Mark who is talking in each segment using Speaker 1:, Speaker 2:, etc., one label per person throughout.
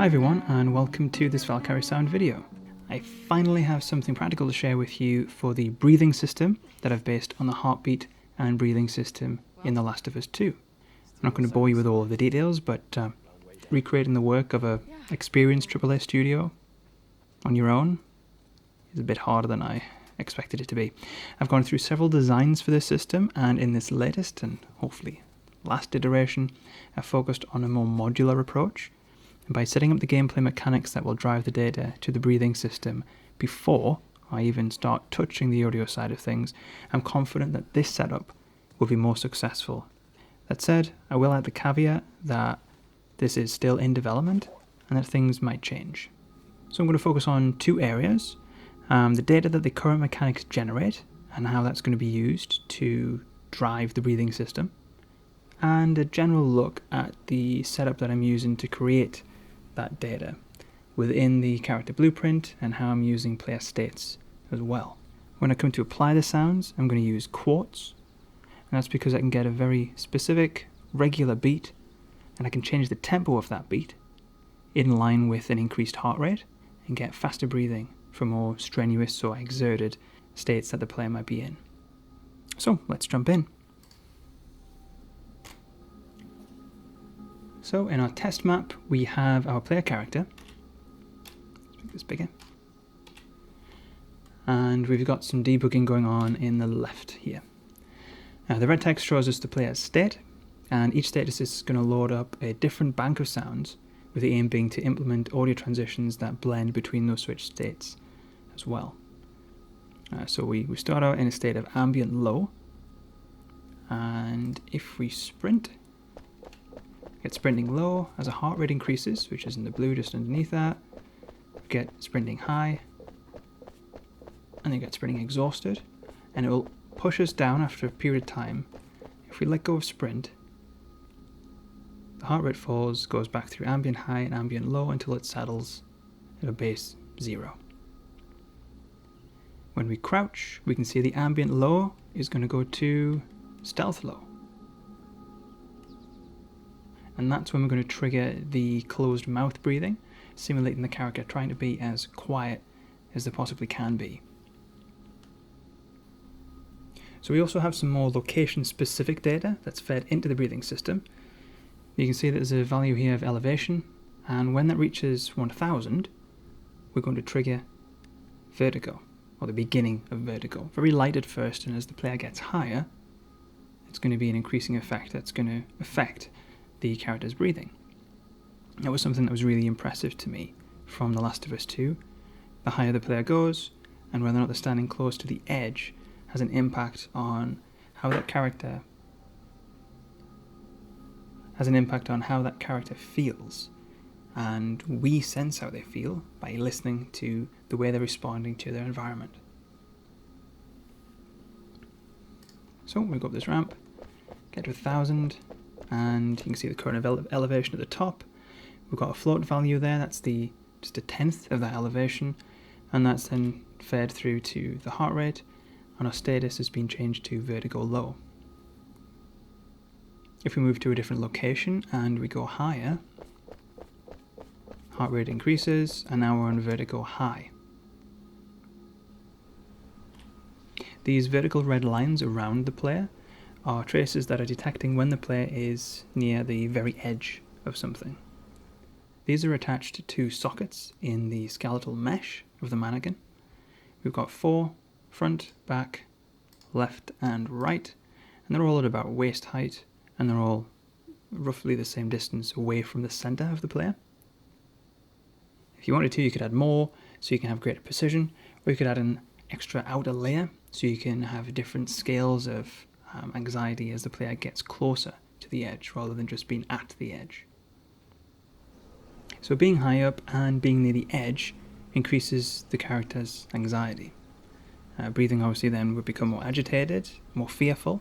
Speaker 1: Hi everyone, and welcome to this Valkyrie sound video. I finally have something practical to share with you for the breathing system that I've based on the heartbeat and breathing system in The Last of Us 2. I'm not going to bore you with all of the details, but recreating the work of an experienced AAA studio on your own is a bit harder than I expected it to be. I've gone through several designs for this system, and in this latest and hopefully last iteration, I've focused on a more modular approach. And by setting up the gameplay mechanics that will drive the data to the breathing system before I even start touching the audio side of things, I'm confident that this setup will be more successful. That said, I will add the caveat that this is still in development and that things might change. So I'm going to focus on two areas, the data that the current mechanics generate and how that's going to be used to drive the breathing system, and a general look at the setup that I'm using to create that data within the character blueprint and how I'm using player states as well. When I come to apply the sounds, I'm going to use quartz, and that's because I can get a very specific regular beat and I can change the tempo of that beat in line with an increased heart rate and get faster breathing for more strenuous or exerted states that the player might be in. So let's jump in. So in our test map, we have our player character. Let's make this bigger. And we've got some debugging going on in the left here. The red text shows us the player's state, and each status is going to load up a different bank of sounds, with the aim being to implement audio transitions that blend between those switched states as well. So we start out in a state of ambient low, and if we sprint, get sprinting low as a heart rate increases, which is in the blue just underneath that. Get sprinting high, and then get sprinting exhausted, and it will push us down after a period of time. If we let go of sprint, the heart rate falls, goes back through ambient high and ambient low until it settles at a base 0. When we crouch, we can see the ambient low is going to go to stealth low. And that's when we're going to trigger the closed mouth breathing, simulating the character trying to be as quiet as they possibly can be. So we also have some more location-specific data that's fed into the breathing system. You can see that there's a value here of elevation, and when that reaches 1000, we're going to trigger Vertigo, or the beginning of Vertigo. Very light at first, and as the player gets higher, it's going to be an increasing effect that's going to affect the character's breathing. That was something that was really impressive to me from The Last of Us 2. The higher the player goes, and whether or not they're standing close to the edge, has an impact on how that character feels, and we sense how they feel by listening to the way they're responding to their environment. So we go up this ramp, get to 1000, and you can see the current elevation at the top. We've got a float value there, that's just a tenth of that elevation, and that's then fed through to the heart rate, and our status has been changed to Vertigo low. If we move to a different location and we go higher, heart rate increases, and now we're on Vertigo high. These vertical red lines around the player are traces that are detecting when the player is near the very edge of something. These are attached to sockets in the skeletal mesh of the mannequin. We've got 4, front, back, left and right, and they're all at about waist height, and they're all roughly the same distance away from the center of the player. If you wanted to, you could add more, so you can have greater precision, or you could add an extra outer layer, so you can have different scales of anxiety as the player gets closer to the edge rather than just being at the edge. So being high up and being near the edge increases the character's anxiety. Breathing obviously then would become more agitated, more fearful.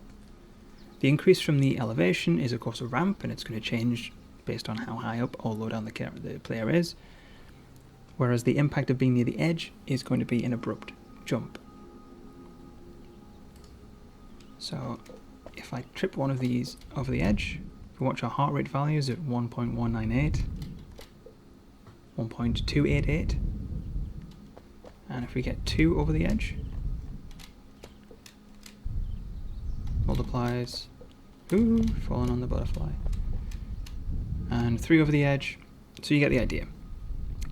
Speaker 1: The increase from the elevation is of course a ramp, and it's going to change based on how high up or low down the player is, whereas the impact of being near the edge is going to be an abrupt jump. So if I trip one of these over the edge, if we watch our heart rate values at 1.198, 1.288. And if we get 2 over the edge, multiplies, ooh, falling on the butterfly, and 3 over the edge, so you get the idea.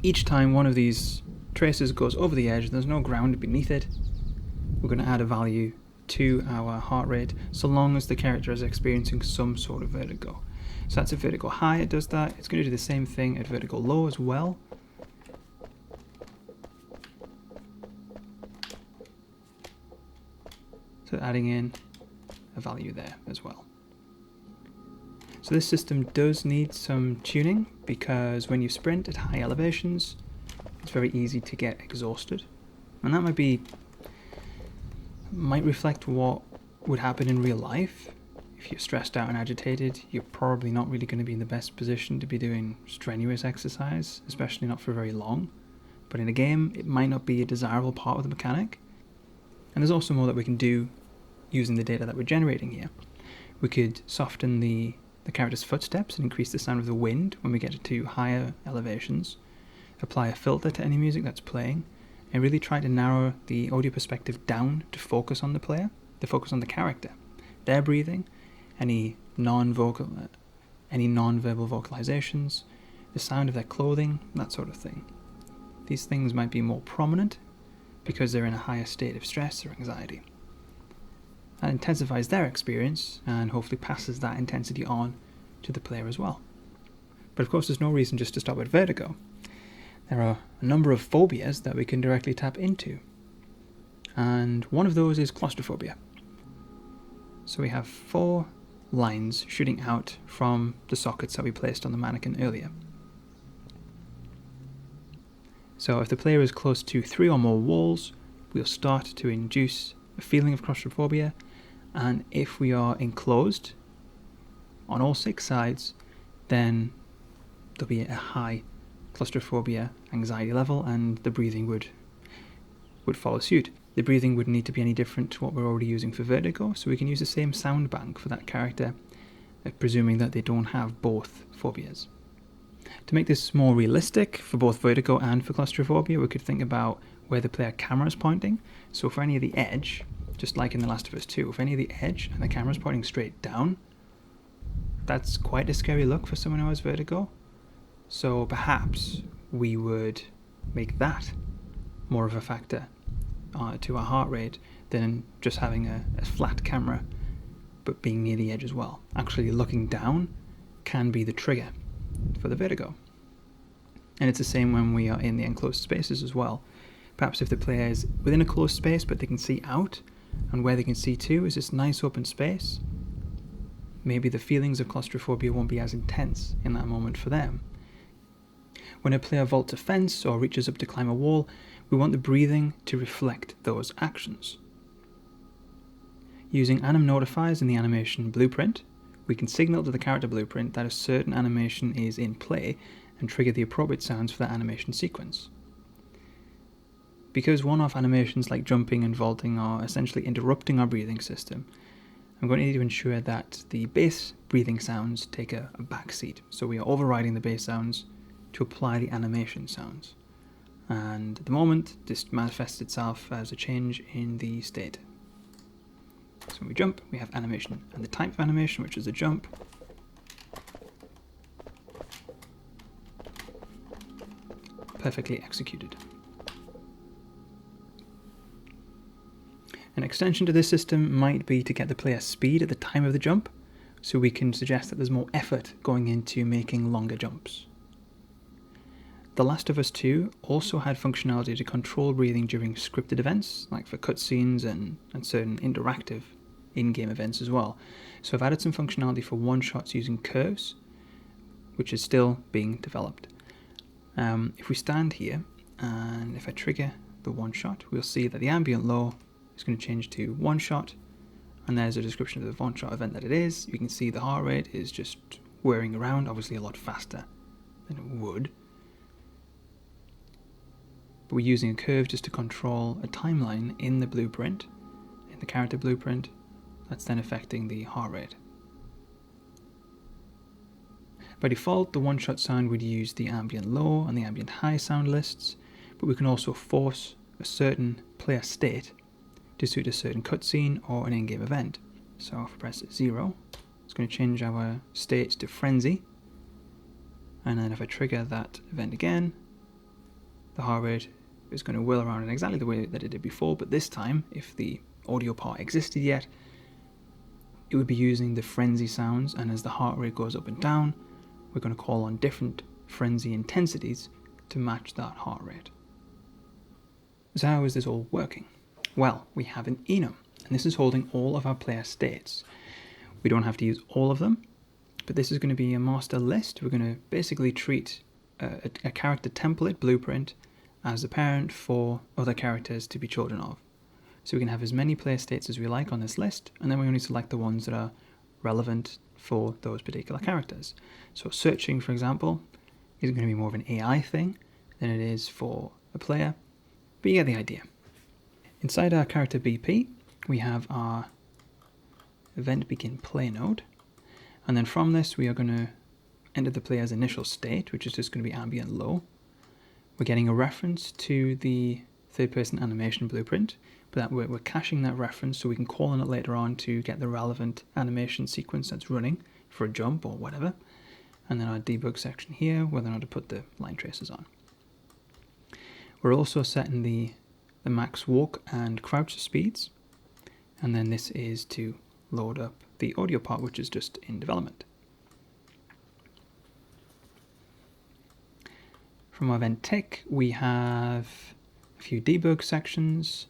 Speaker 1: Each time one of these traces goes over the edge, there's no ground beneath it, we're going to add a value to our heart rate, so long as the character is experiencing some sort of vertigo. So that's at vertigo high, it does that. It's going to do the same thing at vertigo low as well. So adding in a value there as well. So this system does need some tuning, because when you sprint at high elevations, it's very easy to get exhausted. And that might reflect what would happen in real life. If you're stressed out and agitated, you're probably not really going to be in the best position to be doing strenuous exercise, especially not for very long. But in a game, it might not be a desirable part of the mechanic. And there's also more that we can do using the data that we're generating here. We could soften the character's footsteps and increase the sound of the wind when we get to higher elevations, apply a filter to any music that's playing, and really try to narrow the audio perspective down to focus on the player, to focus on the character, their breathing, any non-verbal vocalizations, the sound of their clothing, that sort of thing. These things might be more prominent because they're in a higher state of stress or anxiety. That intensifies their experience and hopefully passes that intensity on to the player as well. But of course, there's no reason just to stop at vertigo. There are a number of phobias that we can directly tap into, and one of those is claustrophobia. So we have 4 lines shooting out from the sockets that we placed on the mannequin earlier. So if the player is close to 3 or more walls, we'll start to induce a feeling of claustrophobia, and if we are enclosed on all 6 sides, then there'll be a high claustrophobia anxiety level, and the breathing would follow suit. The breathing wouldn't need to be any different to what we're already using for vertigo, so we can use the same sound bank for that character, presuming that they don't have both phobias. To make this more realistic for both vertigo and for claustrophobia, we could think about where the player camera is pointing. So for any of the edge, just like in The Last of Us 2, if any of the edge and the camera is pointing straight down, that's quite a scary look for someone who has vertigo. So perhaps we would make that more of a factor to our heart rate than just having a flat camera but being near the edge as well. Actually looking down can be the trigger for the vertigo. And it's the same when we are in the enclosed spaces as well. Perhaps if the player is within a closed space but they can see out, and where they can see to is this nice open space, maybe the feelings of claustrophobia won't be as intense in that moment for them. When a player vaults a fence or reaches up to climb a wall, we want the breathing to reflect those actions. Using anim notifiers in the animation blueprint, we can signal to the character blueprint that a certain animation is in play and trigger the appropriate sounds for that animation sequence. Because one-off animations like jumping and vaulting are essentially interrupting our breathing system, I'm going to need to ensure that the bass breathing sounds take a back seat. So we are overriding the bass sounds to apply the animation sounds. And at the moment, this manifests itself as a change in the state. So when we jump, we have animation, and the type of animation, which is a jump, perfectly executed. An extension to this system might be to get the player speed at the time of the jump, so we can suggest that there's more effort going into making longer jumps. The Last of Us 2 also had functionality to control breathing during scripted events, like for cutscenes and certain interactive in-game events as well. So I've added some functionality for one-shots using curves, which is still being developed. If we stand here, and if I trigger the one-shot, we'll see that the ambient low is going to change to one-shot, and there's a description of the one-shot event that it is. You can see the heart rate is just whirring around, obviously a lot faster than it would. But we're using a curve just to control a timeline in the blueprint, in the character blueprint, that's then affecting the heart rate. By default, the one-shot sound would use the ambient low and the ambient high sound lists, but we can also force a certain player state to suit a certain cutscene or an in-game event. So if I press 0, it's going to change our state to frenzy, and then if I trigger that event again, the heart rate is going to whirl around in exactly the way that it did before, but this time, if the audio part existed yet, it would be using the frenzy sounds, and as the heart rate goes up and down, we're going to call on different frenzy intensities to match that heart rate. So how is this all working? Well, we have an enum, and this is holding all of our player states. We don't have to use all of them, but this is going to be a master list. We're going to basically treat a character template blueprint as the parent for other characters to be children of. So we can have as many player states as we like on this list, and then we only select the ones that are relevant for those particular characters. So searching, for example, is going to be more of an AI thing than it is for a player, but you get the idea. Inside our character BP, we have our event begin play node, and then from this we are going to enter the player's initial state, which is just going to be ambient low. We're getting a reference to the third-person animation blueprint, but we're caching that reference so we can call on it later on to get the relevant animation sequence that's running for a jump or whatever. And then our debug section here, whether or not to put the line traces on. We're also setting the max walk and crouch speeds, and then this is to load up the audio part, which is just in development. From our event tick, we have a few debug sections,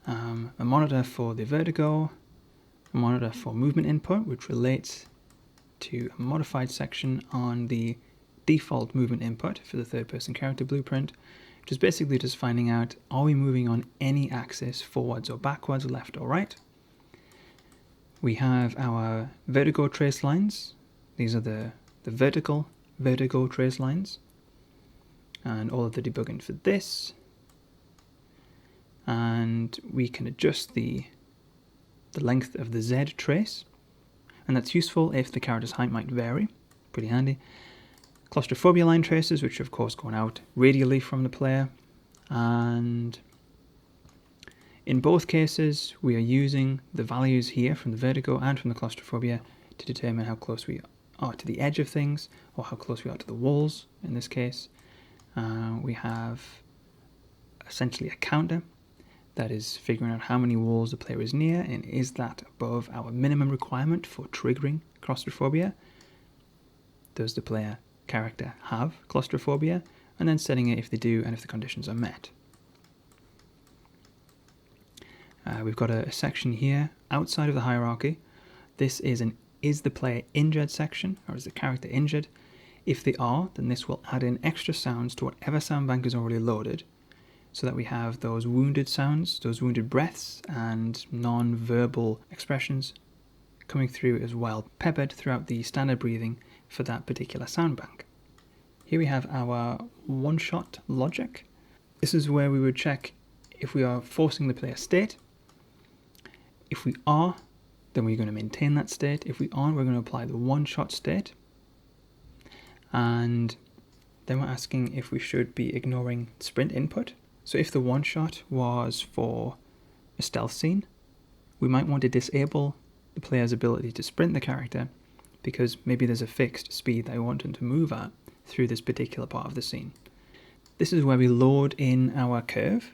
Speaker 1: a monitor for the Vertigo, a monitor for movement input, which relates to a modified section on the default movement input for the third-person character blueprint, which is basically just finding out, are we moving on any axis, forwards or backwards, left or right? We have our Vertigo trace lines. These are the vertical Vertigo trace lines, and all of the debugging for this. And we can adjust the length of the Z trace, and that's useful if the character's height might vary. Pretty handy. Claustrophobia line traces, which are of course going out radially from the player, and in both cases we are using the values here from the Vertigo and from the Claustrophobia to determine how close we are to the edge of things, or how close we are to the walls in this case. We have essentially a counter that is figuring out how many walls the player is near, and is that above our minimum requirement for triggering claustrophobia? Does the player character have claustrophobia? And then setting it if they do and if the conditions are met. We've got a section here outside of the hierarchy. This is an is the player injured section, or is the character injured? If they are, then this will add in extra sounds to whatever sound bank is already loaded, so that we have those wounded sounds, those wounded breaths and non-verbal expressions coming through as well, peppered throughout the standard breathing for that particular sound bank. Here we have our one-shot logic. This is where we would check if we are forcing the player state. If we are, then we're going to maintain that state. If we aren't, we're going to apply the one-shot state. And then we're asking if we should be ignoring sprint input. So if the one-shot was for a stealth scene, we might want to disable the player's ability to sprint the character, because maybe there's a fixed speed that I want him to move at through this particular part of the scene. This is where we load in our curve,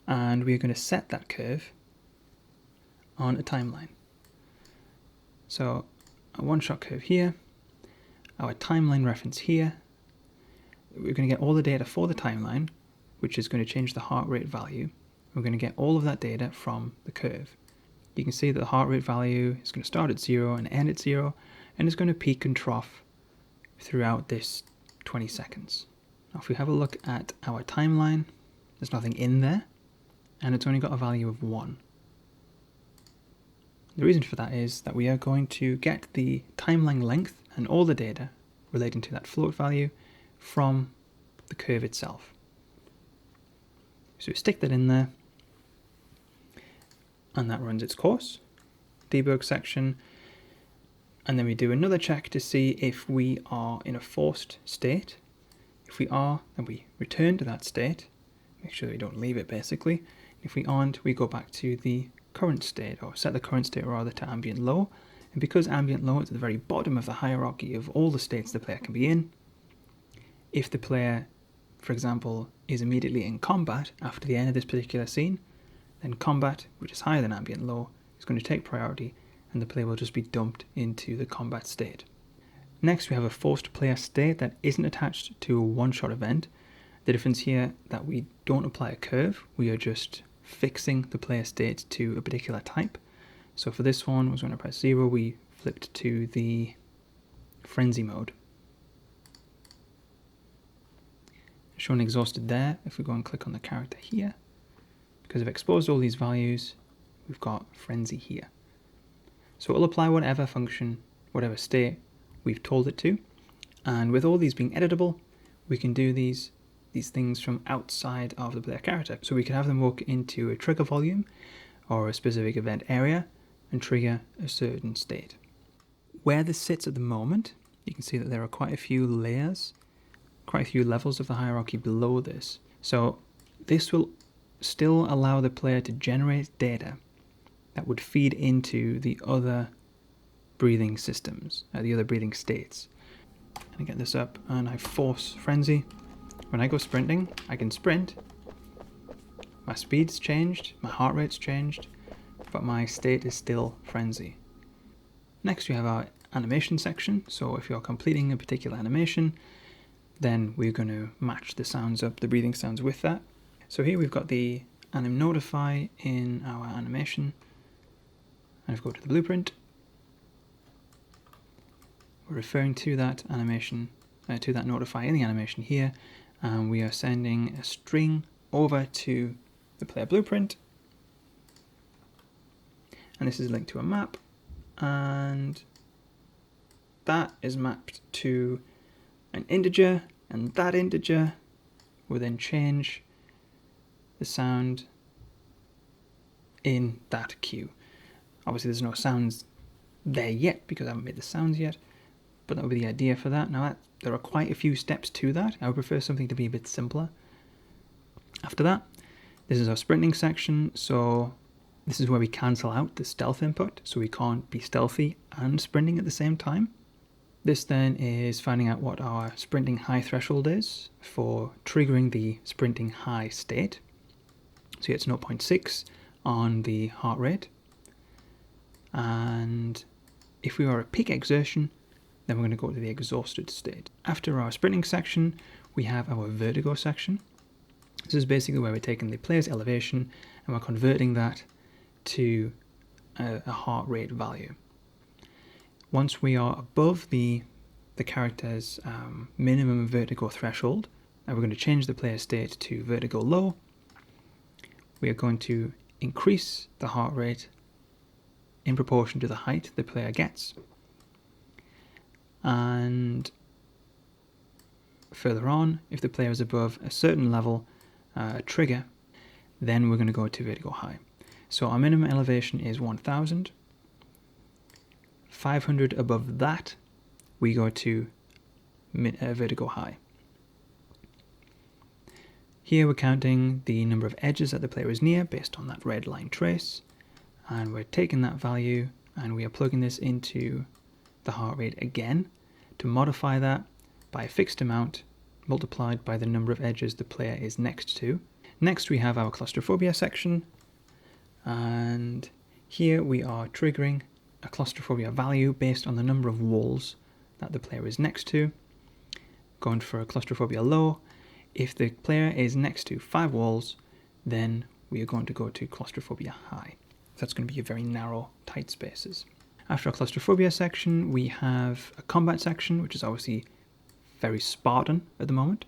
Speaker 1: and we're going to set that curve on a timeline. So a one-shot curve here, our timeline reference here. We're going to get all the data for the timeline, which is going to change the heart rate value. We're going to get all of that data from the curve. You can see that the heart rate value is going to start at 0 and end at 0, and it's going to peak and trough throughout this 20 seconds. Now if we have a look at our timeline, there's nothing in there, and it's only got a value of 1. The reason for that is that we are going to get the timeline length and all the data relating to that float value from the curve itself. So we stick that in there, and that runs its course. Debug section, And then we do another check to see if we are in a forced state. If we are, then we return to that state, make sure that we don't leave it basically. If we aren't, we go back to the current state, or set the current state rather to ambient low. And because ambient low is at the very bottom of the hierarchy of all the states the player can be in, if the player, for example, is immediately in combat after the end of this particular scene, then combat, which is higher than ambient low, is going to take priority, and the player will just be dumped into the combat state. Next, we have a forced player state that isn't attached to a one-shot event. The difference here that we don't apply a curve, we are just fixing the player state to a particular type. So for this one, when I press 0, we flipped to the frenzy mode. Shown exhausted there. If we go and click on the character here, because I've exposed all these values, we've got frenzy here. So it'll apply whatever function, whatever state we've told it to. And with all these being editable, we can do these things from outside of the player character. So we can have them walk into a trigger volume or a specific event area and trigger a certain state. Where this sits at the moment, you can see that there are quite a few layers, quite a few levels of the hierarchy below this. So this will still allow the player to generate data that would feed into the other breathing systems, the other breathing states. And I get this up and I force frenzy. When I go sprinting, I can sprint. My speed's changed, my heart rate's changed, but my state is still frenzy. Next we have our animation section. So if you're completing a particular animation, then we're going to match the sounds up, the breathing sounds with that. So here we've got the anim notify in our animation. And if we go to the blueprint, we're referring to that animation, to that notify in the animation here, and we are sending a string over to the player blueprint. And this is linked to a map, and that is mapped to an integer, and that integer will then change the sound in that queue. Obviously there's no sounds there yet because I haven't made the sounds yet, but that would be the idea for that. Now there are quite a few steps to that. I would prefer something to be a bit simpler. After that, this is our sprinting section, so this is where we cancel out the stealth input, so we can't be stealthy and sprinting at the same time. This then is finding out what our sprinting high threshold is for triggering the sprinting high state. So it's 0.6 on the heart rate. And if we are at peak exertion, then we're going to go to the exhausted state. After our sprinting section, we have our vertigo section. This is basically where we're taking the player's elevation and we're converting that to a heart rate value. Once we are above the character's minimum vertigo threshold, now we're going to change the player state to vertigo low. We are going to increase the heart rate in proportion to the height the player gets. And further on, if the player is above a certain level trigger, then we're going to go to vertigo high. So our minimum elevation is 1000. 500 above that, we go to vertigo high. Here we're counting the number of edges that the player is near based on that red line trace, and we're taking that value and we are plugging this into the heart rate again to modify that by a fixed amount multiplied by the number of edges the player is next to. Next we have our claustrophobia section, and here we are triggering a claustrophobia value based on the number of walls that the player is next to. Going for a claustrophobia low. If the player is next to 5 walls, then we are going to go to claustrophobia high. That's going to be a very narrow, tight spaces. After our claustrophobia section, we have a combat section, which is obviously very Spartan at the moment.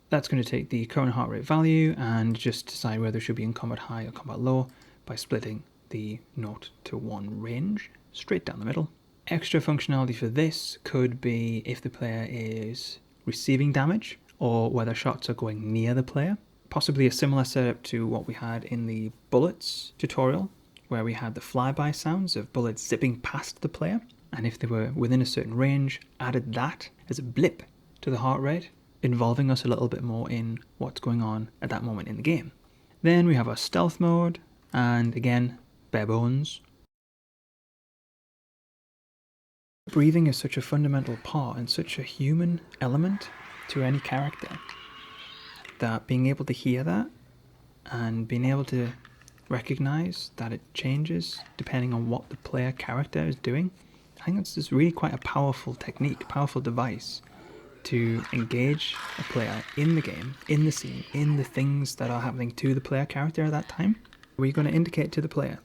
Speaker 1: That's going to take the current heart rate value and just decide whether it should be in combat high or combat low by splitting the 0 to 1 range straight down the middle. Extra functionality for this could be if the player is receiving damage or whether shots are going near the player. Possibly a similar setup to what we had in the bullets tutorial, where we had the flyby sounds of bullets zipping past the player. and if they were within a certain range, added that as a blip to the heart rate, involving us a little bit more in what's going on at that moment in the game. Then we have our stealth mode, and again, bare bones. Breathing is such a fundamental part and such a human element to any character that being able to hear that and being able to recognize that it changes depending on what the player character is doing, I think that's just really quite a powerful technique, powerful device to engage a player in the game, in the scene, in the things that are happening to the player character at that time. We're going to indicate to the player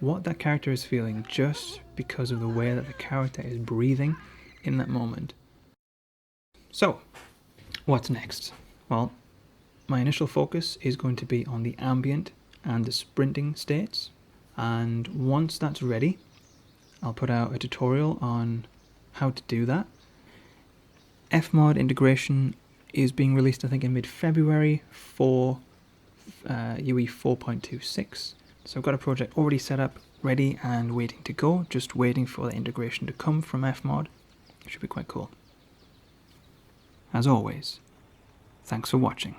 Speaker 1: what that character is feeling just because of the way that the character is breathing in that moment. So, what's next? Well, my initial focus is going to be on the ambient and the sprinting states, and once that's ready, I'll put out a tutorial on how to do that. Fmod integration is being released, I think, in mid-February for UE 4.26. So I've got a project already set up, ready and waiting to go, just waiting for the integration to come from Fmod. It should be quite cool. As always, thanks for watching.